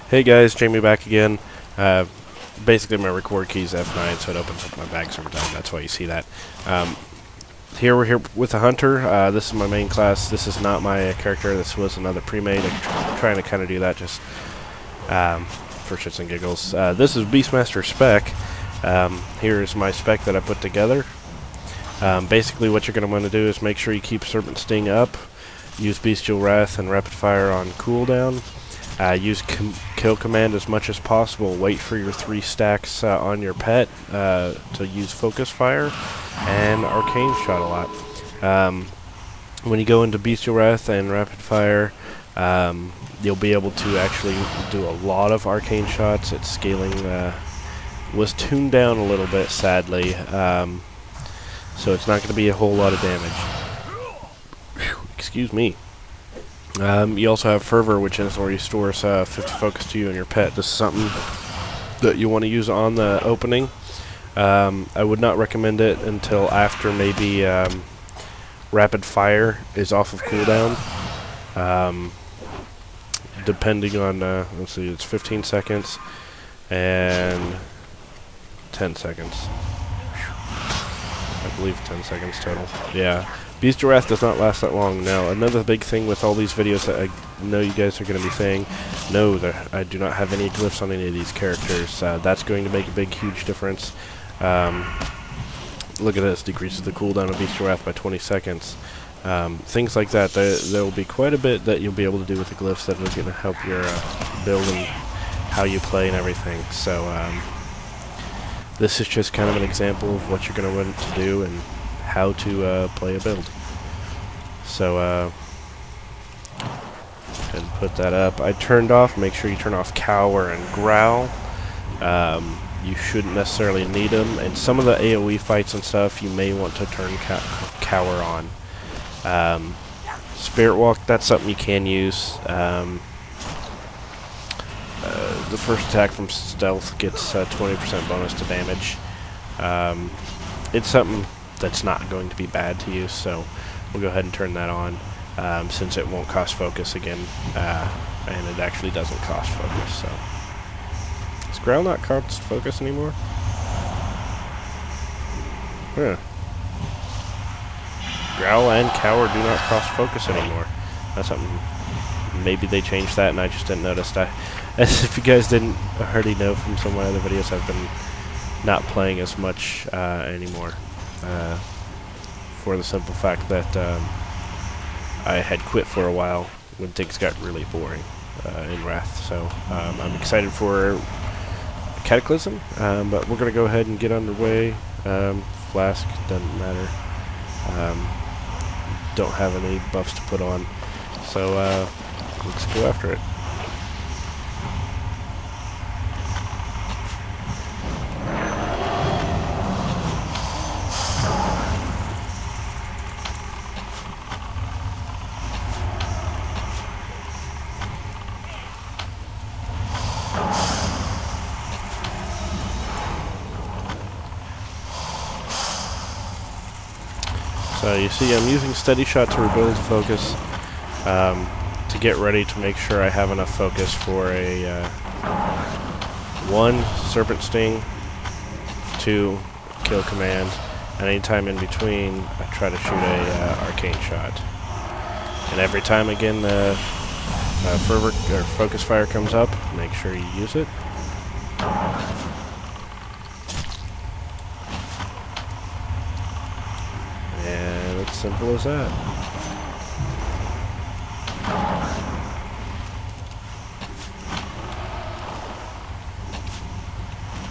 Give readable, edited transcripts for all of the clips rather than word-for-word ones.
Hey guys, Jamie back again. Basically my record key is F9, so it opens up my bags every time. That's why you see that. We're here with a hunter. This is my main class. This is not my character. This was another pre-made. I'm trying to kind of do that just for shits and giggles. This is Beastmaster spec. Here's my spec that I put together. Basically what you're going to want to do is make sure you keep Serpent Sting up. Use Bestial Wrath and Rapid Fire on cooldown. Use kill command as much as possible. Wait for your 3 stacks on your pet to use focus fire and arcane shot a lot. When you go into bestial wrath and rapid fire, you'll be able to actually do a lot of arcane shots. Its scaling was tuned down a little bit, sadly, so it's not going to be a whole lot of damage. Excuse me. You also have Fervor, which is where restores 50 focus to you and your pet. This is something that you want to use on the opening. I would not recommend it until after maybe Rapid Fire is off of cooldown. Depending on, let's see, it's 15 seconds and 10 seconds. I believe 10 seconds total. Yeah. Bestial Wrath does not last that long. Now, another big thing with all these videos that I know you guys are going to be saying, no, I do not have any glyphs on any of these characters. That's going to make a big, huge difference. Look at this, decreases the cooldown of Bestial Wrath by 20 seconds. Things like that. There will be quite a bit that you'll be able to do with the glyphs that are going to help your build and how you play and everything. So, this is just kind of an example of what you're going to want to do and how to play a build. So and put that up. I turned off, make sure you turn off Cower and Growl. You shouldn't necessarily need them, and some of the AoE fights and stuff you may want to turn Cower on. Spirit Walk, that's something you can use. The first attack from stealth gets 20% bonus to damage. It's something that's not going to be bad to use, so we'll go ahead and turn that on, since it won't cost focus again, and it actually doesn't cost focus. So does Growl not cost focus anymore? Huh. Growl and Cower do not cost focus anymore. That's something. Maybe they changed that and I just didn't notice. As if you guys didn't already know from some of my other videos, I've been not playing as much anymore. For the simple fact that I had quit for a while when things got really boring in Wrath. So I'm excited for Cataclysm, but we're going to go ahead and get underway. Flask, doesn't matter. Don't have any buffs to put on. So let's go after it. So you see I'm using Steady Shot to rebuild focus, to get ready to make sure I have enough focus for a 1. Serpent Sting, 2. Kill command, and anytime in between I try to shoot a arcane shot. And every time again the fervor or focus fire comes up, make sure you use it. Simple as that.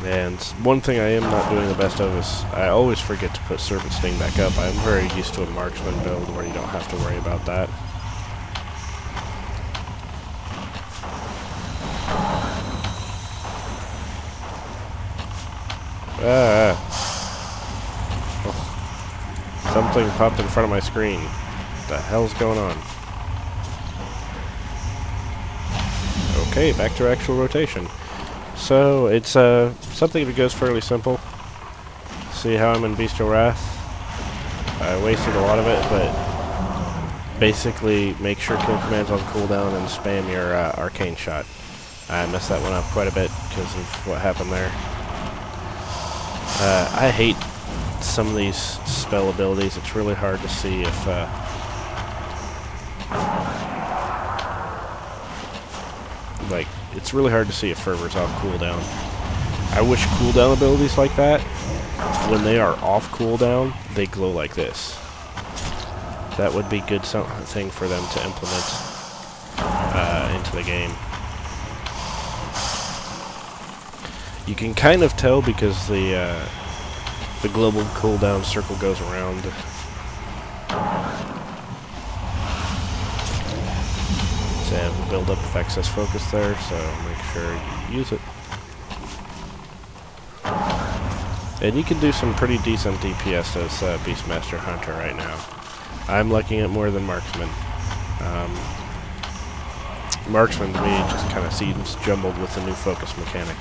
And one thing I am not doing the best of is I always forget to put Serpent Sting back up. I'm very used to a marksman build where you don't have to worry about that. Something popped in front of my screen. What the hell's going on? Okay, back to actual rotation. So, it's something that goes fairly simple. See how I'm in Bestial Wrath? I wasted a lot of it, but basically make sure kill command's on cooldown and spam your arcane shot. I messed that one up quite a bit because of what happened there. I hate some of these spell abilities. It's really hard to see if like, it's really hard to see if Fervor's off cooldown. I wish cooldown abilities like that, when they are off cooldown, they glow like this. That would be good thing for them to implement into the game. You can kind of tell because the global cooldown circle goes around. So I have a build up of excess focus there, so make sure you use it. And you can do some pretty decent DPS as Beastmaster Hunter right now. I'm liking it more than Marksman. Marksman to me just kind of seems jumbled with the new focus mechanic.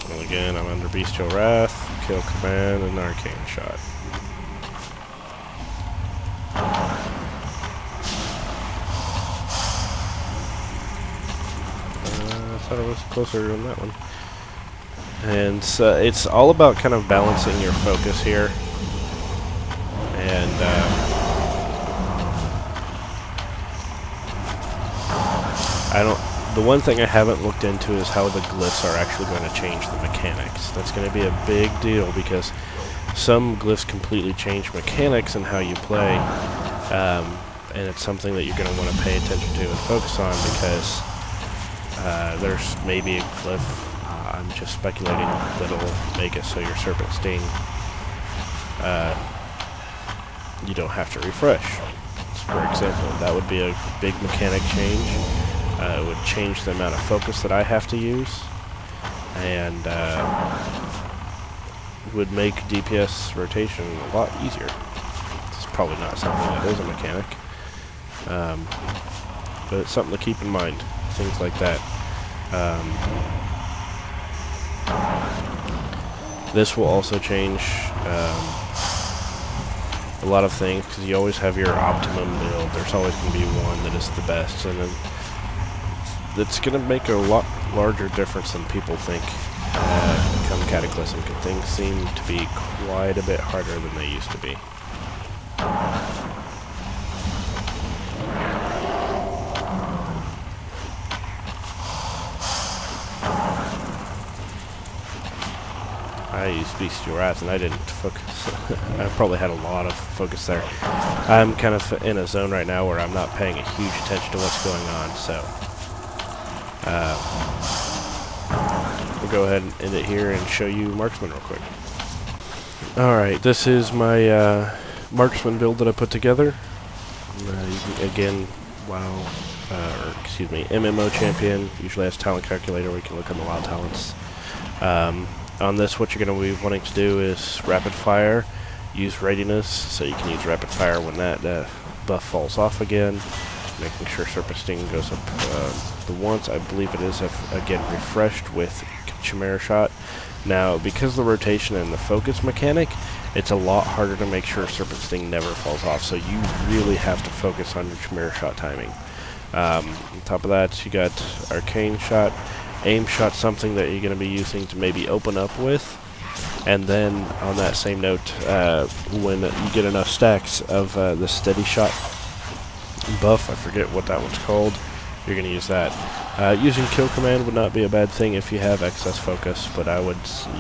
Well, again, I'm under Bestial Wrath, Kill Command, and Arcane Shot. I thought I was closer on that one. And it's all about kind of balancing your focus here. And the one thing I haven't looked into is how the glyphs are actually going to change the mechanics. That's going to be a big deal because some glyphs completely change mechanics and how you play. And it's something that you're going to want to pay attention to and focus on because there's maybe a glyph, I'm just speculating, that'll make it so your Serpent Sting, you don't have to refresh. So for example, that would be a big mechanic change. It would change the amount of focus that I have to use, and would make DPS rotation a lot easier. It's probably not something that is a mechanic, but it's something to keep in mind. Things like that. This will also change a lot of things because you always have your optimum build. There's always going to be one that is the best, and then it's going to make a lot larger difference than people think come Cataclysm. Things seem to be quite a bit harder than they used to be. I used Bestial Wrath and I didn't focus. I probably had a lot of focus there. I'm kind of in a zone right now where I'm not paying a huge attention to what's going on, so we'll go ahead and end it here and show you Marksman real quick. Alright, this is my Marksman build that I put together. Again, WoW, or excuse me, MMO champion usually has talent calculator where you can look on the WoW talents. On this, what you're going to be wanting to do is rapid fire, use readiness, so you can use rapid fire when that buff falls off again, making sure Serpent Sting goes up the once. I believe it is, again, refreshed with Chimera Shot. Now, because of the rotation and the focus mechanic, it's a lot harder to make sure Serpent Sting never falls off, so you really have to focus on your Chimera Shot timing. On top of that, you got Arcane Shot. Aim Shot, something that you're going to be using to maybe open up with, and then on that same note, when you get enough stacks of the Steady Shot buff, I forget what that one's called, you're going to use that. Using Kill Command would not be a bad thing if you have excess focus, but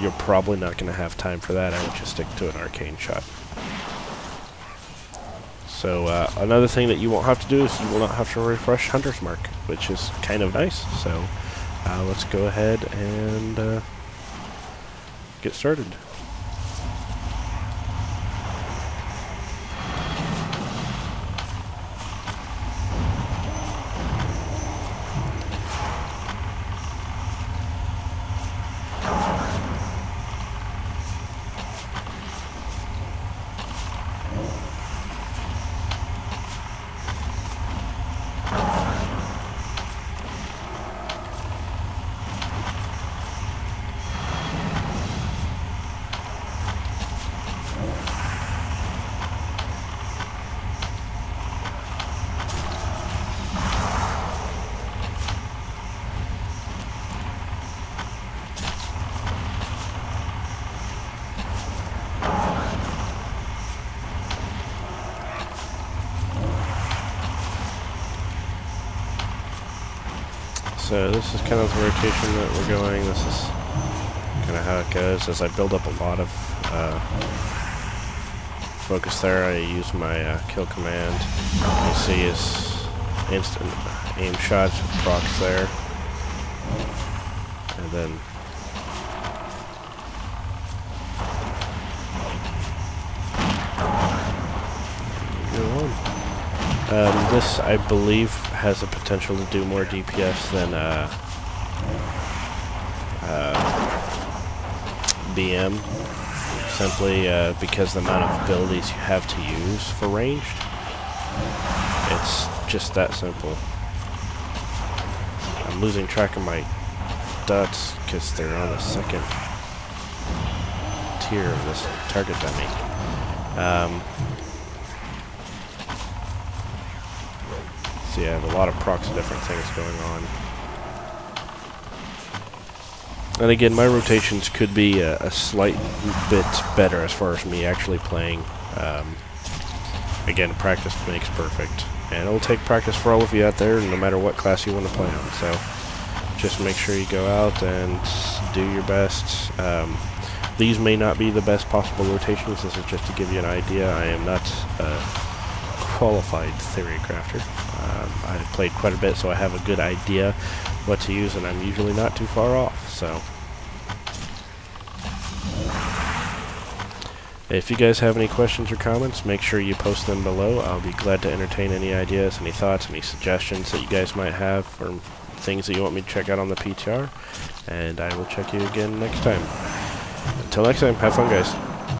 you're probably not going to have time for that. I would just stick to an Arcane Shot. So another thing that you won't have to do is you will not have to refresh Hunter's Mark, which is kind of nice. So let's go ahead and get started. So this is kind of the rotation that we're going. This is kind of how it goes. As I build up a lot of focus there, I use my kill command. You see his instant aim shot procs there. And then this, I believe, has the potential to do more DPS than BM, simply because the amount of abilities you have to use for ranged. It's just that simple. I'm losing track of my dots because they're on the second tier of this target dummy. So yeah, I have a lot of procs of different things going on. And again, my rotations could be a slight bit better as far as me actually playing. Again, practice makes perfect. And it'll take practice for all of you out there, no matter what class you want to play on. So just make sure you go out and do your best. These may not be the best possible rotations. This is just to give you an idea. I am not a qualified theory crafter. I've played quite a bit, so I have a good idea what to use, and I'm usually not too far off. So if you guys have any questions or comments, make sure you post them below. I'll be glad to entertain any ideas, any thoughts, any suggestions that you guys might have, or things that you want me to check out on the PTR. And I will check you again next time. Until next time, have fun, guys.